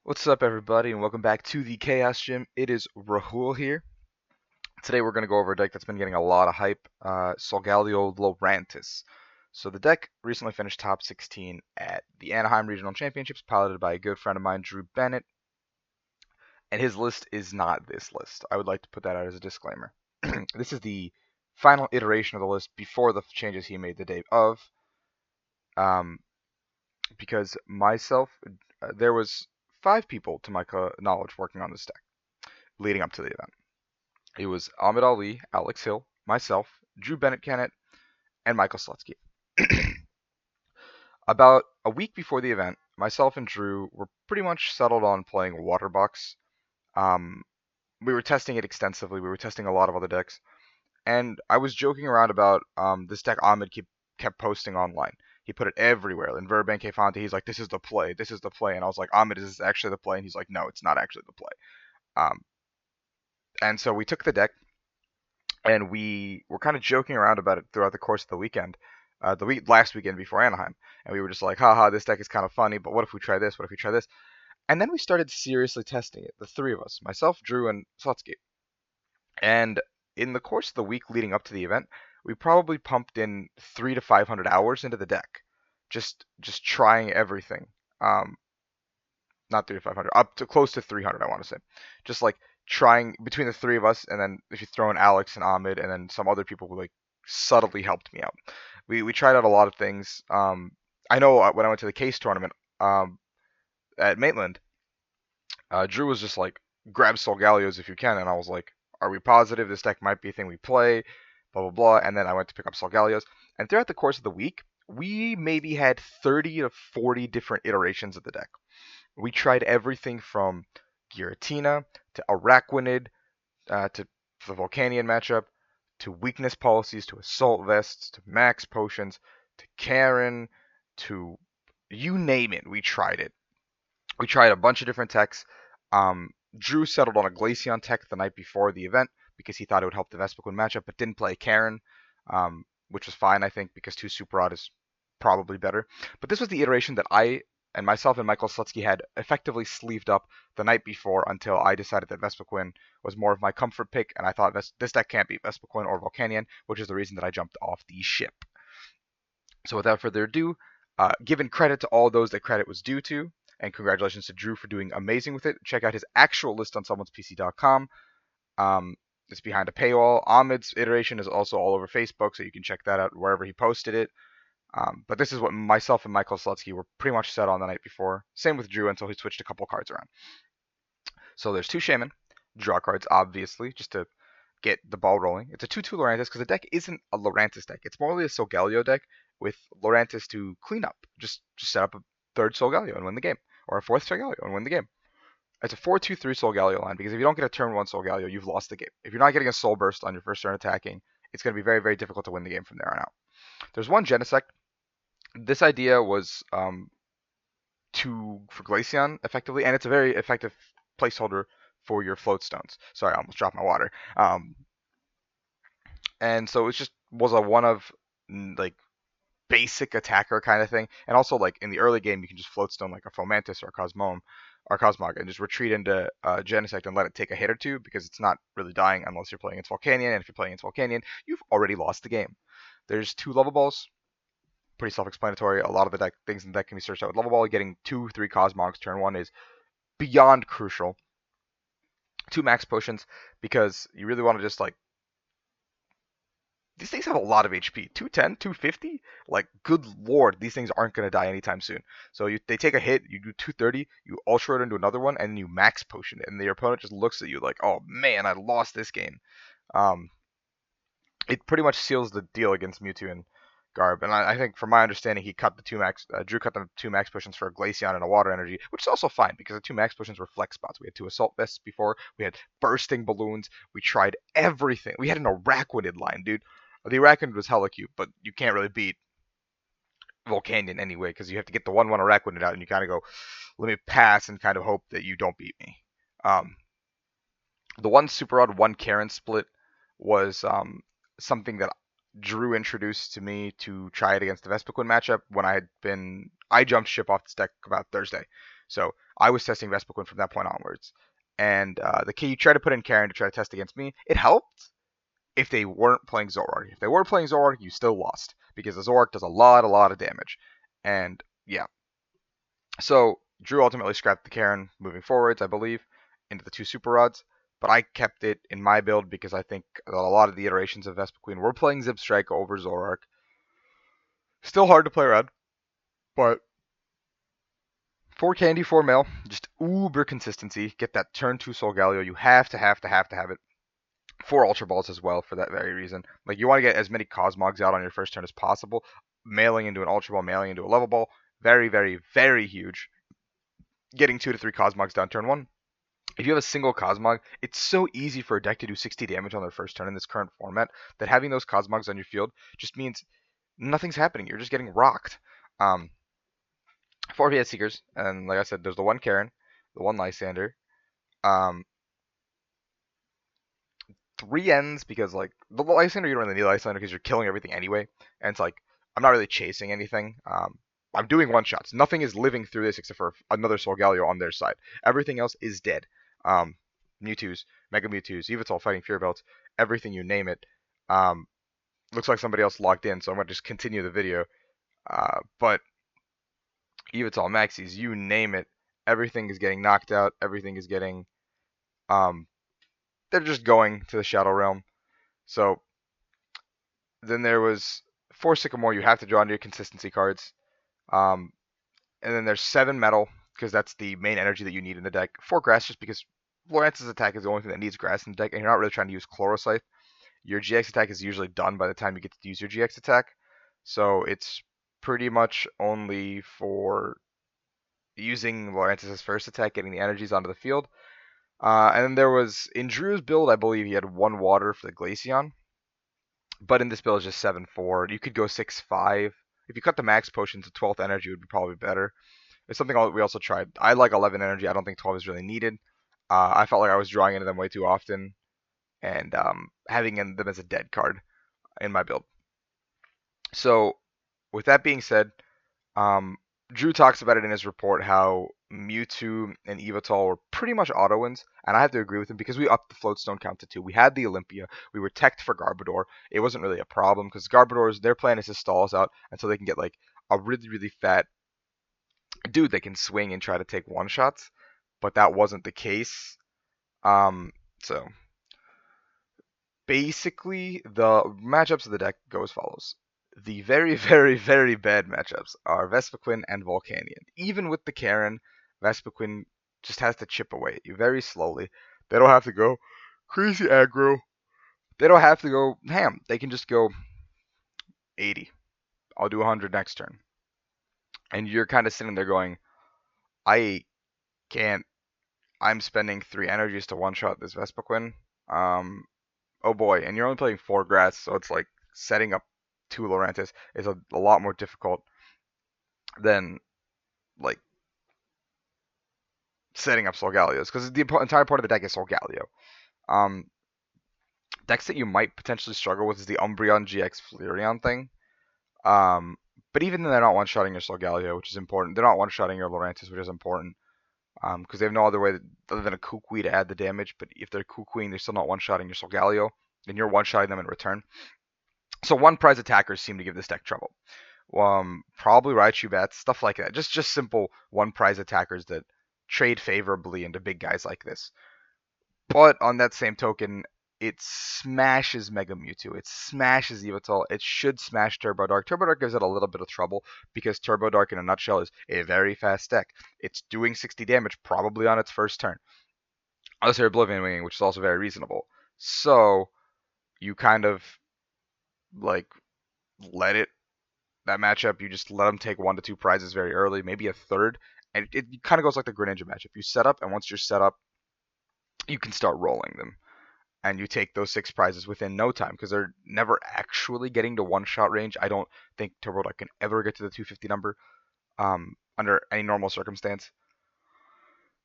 What's up, everybody, and welcome back to the Chaos Gym. It is Rahul here. Today we're going to go over a deck that's been getting a lot of hype, Solgaleo Lurantis. So the deck recently finished top 16 at the Anaheim Regional Championships, piloted by a good friend of mine, Drew Bennett, and his list is not this list. I would like to put that out as a disclaimer. This is the final iteration of the list before the changes he made the day of, um, because there was 5 people to my knowledge working on this deck leading up to the event. It was Ahmed Ali, Alex Hill, myself, Drew Bennett Kennett, and Michael Slutsky. About a week before the event, myself and Drew were pretty much settled on playing Waterbox. Um, we were testing it extensively. We were testing a lot of other decks, and I was joking around about this deck Ahmed kept posting online. He put it everywhere. In Verbank Fonte, he's like, "This is the play. This is the play." And I was like, "Ahmed, is this actually the play?" And he's like, "No, it's not actually the play." Um, and so we took the deck and we were kind of joking around about it throughout the course of the weekend, last weekend before Anaheim, and we were just like, haha, this deck is kind of funny, but what if we try this? What if we try this? And then we started seriously testing it, the three of us, myself, Drew, and Slutsky. And in the course of the week leading up to the event, we probably pumped in 300 to 500 hours into the deck, just trying everything. Um, Not 300 to 500, up to close to 300, I want to say. Just like trying between the three of us, and then if you throw in Alex and Ahmed, and then some other people who like subtly helped me out. We tried out a lot of things. I know when I went to the case tournament at Maitland, Drew was just like, grab Solgaleos if you can, and I was like, are we positive this deck might be a thing we play? Blah blah blah. And then I went to pick up Solgaleos, and throughout the course of the week, we maybe had 30 to 40 different iterations of the deck. We tried everything from Giratina to Araquanid to the Volcanion matchup to weakness policies to assault vests to max potions to Karen to you name it. We tried it. We tried a bunch of different techs. Drew settled on a Glaceon tech the night before the event because he thought it would help the Vespiquen matchup, but didn't play Karen, which was fine, I think, because 2 Super Rod is probably better. But this was the iteration that I and myself and Michael Slutsky had effectively sleeved up the night before until I decided that Vespiquen was more of my comfort pick, and I thought this deck can't beat Vespiquen or Volcanion, which is the reason that I jumped off the ship. So without further ado, given credit to all those that credit was due to, and congratulations to Drew for doing amazing with it. Check out his actual list on someone'spc.com. It's behind a paywall. Ahmed's iteration is also all over Facebook, so you can check that out wherever he posted it. But this is what myself and Michael Slutsky were pretty much set on the night before. Same with Drew until he switched a couple cards around. So there's 2 Shaman, draw cards, obviously, just to get the ball rolling. It's a 2/2 Lurantis because the deck isn't a Lurantis deck. It's more like a Solgaleo deck with Lurantis to clean up. Just set up a 3rd Solgaleo and win the game, or a 4th Solgaleo and win the game. It's a 4-2-3 Solgaleo line because if you don't get a turn 1 Solgaleo, you've lost the game. If you're not getting a Soul Burst on your first turn attacking, it's going to be very, very difficult to win the game from there on out. There's one Genesect. This idea was for Glaceon effectively, and it's a very effective placeholder for your float stones. Sorry, I almost dropped my water. And so it just was a one of like basic attacker kind of thing. And also like in the early game, you can just float stone like a Fomantis or a Cosmog and just retreat into Genesect and let it take a hit or two because it's not really dying unless you're playing its Volcanion. And if you're playing its Volcanion, you've already lost the game. There's 2 level balls. Pretty self-explanatory. A lot of the things in the deck can be searched out with level ball. Getting 2-3 Cosmogs turn 1 is beyond crucial. 2 max potions because you really want to just like these things have a lot of HP. 210, 250? Like, good lord, these things aren't going to die anytime soon. So they take a hit, you do 230, you ultra it into another one, and you max potion it. And your opponent just looks at you like, oh man, I lost this game. It pretty much seals the deal against Mewtwo and Garb. And I think, from my understanding, Drew cut the 2 max potions for a Glaceon and a Water Energy, which is also fine because the 2 max potions were flex spots. We had 2 Assault Vests before, we had Bursting Balloons, we tried everything. We had an Araquanid line, dude. The Araquanid was hella cute, but you can't really beat Volcanion anyway because you have to get the 1/1 Araquanid out and you kind of go, let me pass and kind of hope that you don't beat me. The 1 Super Odd, 1 Karen split was something that Drew introduced to me to try it against the Vespiquen matchup when I jumped ship off this deck about Thursday. So I was testing Vespiquen from that point onwards. And the key, you try to put in Karen to try to test against me. It helped if they weren't playing Zoroark. If they were playing Zoroark, you still lost because the Zoroark does a lot of damage. And yeah, so Drew ultimately scrapped the Karen moving forwards, I believe, into the two Super Rods. But I kept it in my build because I think that a lot of the iterations of Vespiquen were playing Zipstrike over Zoroark. Still hard to play around, but 4 Candy, 4 Mail, just uber consistency. Get that turn 2 Solgaleo. You have to have it. 4 Ultra Balls as well for that very reason. Like, you want to get as many Cosmogs out on your first turn as possible. Mailing into an Ultra Ball, mailing into a Level Ball. Very, very, very huge. Getting 2 to 3 Cosmogs down turn 1. If you have a single Cosmog, it's so easy for a deck to do 60 damage on their first turn in this current format that having those Cosmogs on your field just means nothing's happening. You're just getting rocked. 4 VS Seekers, and like I said, there's the 1 Karen, the 1 Lysander, um, 3 ends because like the Lysander, you don't really need Lysander because you're killing everything anyway, and it's like I'm not really chasing anything. I'm doing one shots. Nothing is living through this except for another Solgaleo on their side. Everything else is dead. Um, Mewtwo's, Mega Mewtwo's, Yveltal fighting Fear Belts, everything you name it. Um, looks like somebody else logged in, so I'm gonna just continue the video. But Yveltal, Maxis, you name it, everything is getting knocked out. Everything is getting um, they're just going to the Shadow Realm. So then there was 4 Sycamore. You have to draw into your consistency cards. Um, and then there's 7 Metal because that's the main energy that you need in the deck. 4 Grass just because Lurantis' attack is the only thing that needs Grass in the deck, and you're not really trying to use Chloroscythe. Your GX attack is usually done by the time you get to use your GX attack. So it's pretty much only for using Lurantis' first attack, getting the energies onto the field. And then there was, in Drew's build, I believe he had 1 Water for the Glaceon. But in this build, it's just 7-4. You could go 6-5. If you cut the max potion to 12th energy, it would be probably better. It's something we also tried. I like 11 energy. I don't think 12 is really needed. I felt like I was drawing into them way too often and having them as a dead card in my build. So, with that being said, um, Drew talks about it in his report how Mewtwo and Yveltal were pretty much auto wins, and I have to agree with him because we upped the floatstone count to 2. We had the Olympia. We were teched for Garbodor. It wasn't really a problem because Garbodor's their plan is to stall us out until they can get like a really really fat dude that can swing and try to take one shots, but that wasn't the case. So basically, the matchups of the deck go as follows. The very, very, very bad matchups are Vespiquen and Volcanion. Even with the Karen, Vespiquen just has to chip away at you very slowly. They don't have to go crazy aggro. They don't have to go ham. They can just go 80. I'll do 100 next turn. And you're kind of sitting there going, I can't. I'm spending 3 energies to one-shot this Vespiquen. Oh boy, and you're only playing 4 grass, so it's like setting up 2 Lurantis is a lot more difficult than like setting up Solgaleos because the entire part of the deck is Solgaleo. Um, decks that you might potentially struggle with is the Umbreon GX Flareon thing. Um, but even then, they're not one-shotting your Solgaleo, which is important. They're not one-shotting your Lurantis, which is important because they have no other way other than a Kukui to add the damage. But if they're Kukuiing, they're still not one-shotting your Solgaleo, and you're one-shotting them in return. So one prize attackers seem to give this deck trouble. Probably Raichu bats, stuff like that. Just simple one prize attackers that trade favorably into big guys like this. But on that same token, it smashes Mega Mewtwo. It smashes Yveltal. It should smash Turbo Dark. Turbo Dark gives it a little bit of trouble because Turbo Dark, in a nutshell, is a very fast deck. It's doing 60 damage probably on its first turn. Unless you're Oblivion Winging, which is also very reasonable. So you kind of like let it that matchup, you just let them take 1 to 2 prizes very early, maybe a third, and it kind of goes like the Greninja matchup. You set up, and once you're set up, you can start rolling them, and you take those 6 prizes within no time because they're never actually getting to one-shot range. I don't think Turbo Dark can ever get to the 250 number under any normal circumstance.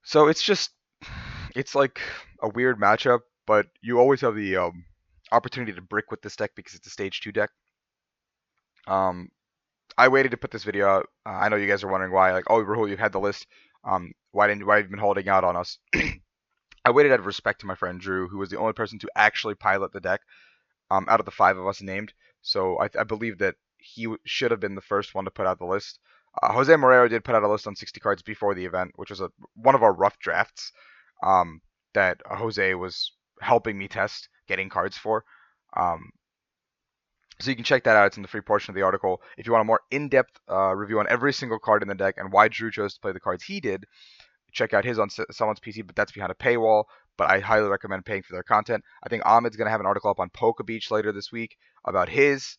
So it's like a weird matchup, but you always have the opportunity to brick with this deck because it's a stage 2 deck. I waited to put this video out. I know you guys are wondering why. Like, oh, Rahul, you've had the list Why have you been holding out on us? I waited out of respect to my friend Drew, who was the only person to actually pilot the deck out of the five of us named. So I believe that should have been the first one to put out the list. Jose Morero did put out a list on 60 cards before the event, which was one of our rough drafts um, that Jose was helping me test getting cards for. Um, so you can check that out. It's in the free portion of the article. If you want a more in-depth review on every single card in the deck and why Drew chose to play the cards he did, check out his on someone's PC, but that's behind a paywall. But I highly recommend paying for their content. I think Ahmed's going to have an article up on Poke Beach later this week about his.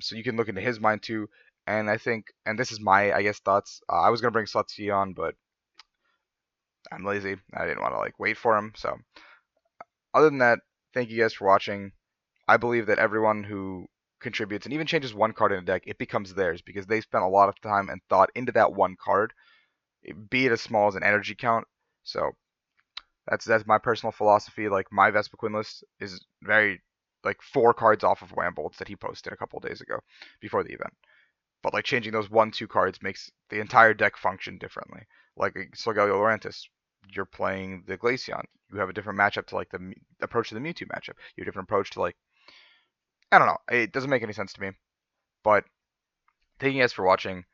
So you can look into his mind too. And I think, and this is my, I guess, thoughts. I was going to bring Slutsky on, but I'm lazy. I didn't want to like wait for him. So other than that, thank you guys for watching. I believe that everyone who contributes and even changes one card in a deck, it becomes theirs because they spent a lot of time and thought into that one card, be it as small as an energy count. So that's my personal philosophy. Like my Vespiquen list is very like 4 cards off of Whambolts that he posted a couple of days ago before the event. But like changing those 1-2 cards makes the entire deck function differently. Like Solgaleo Lurantis, you're playing the Glaceon. You have a different matchup to like the approach to the Mewtwo matchup. You have a different approach to like I don't know. It doesn't make any sense to me. But thank you guys for watching.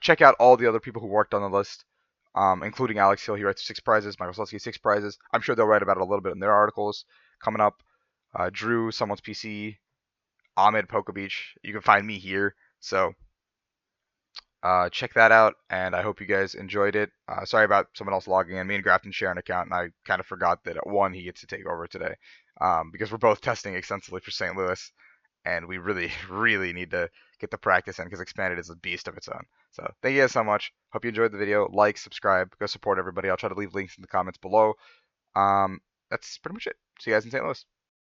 Check out all the other people who worked on the list, including Alex Hill. He writes 6 prizes. Michael Slutsky 6 prizes. I'm sure they'll write about it a little bit in their articles coming up. Drew, someone's PC, Ahmed, Poke Beach. You can find me here. So check that out, and I hope you guys enjoyed it. Sorry about someone else logging in. Me and Grafton share an account, and I kind of forgot that at one he gets to take over today because we're both testing extensively for St. Louis, and we really, really need to get the practice in because Expanded is a beast of its own. So thank you guys so much. Hope you enjoyed the video. Like, subscribe, go support everybody. I'll try to leave links in the comments below. That's pretty much it. See you guys in St. Louis.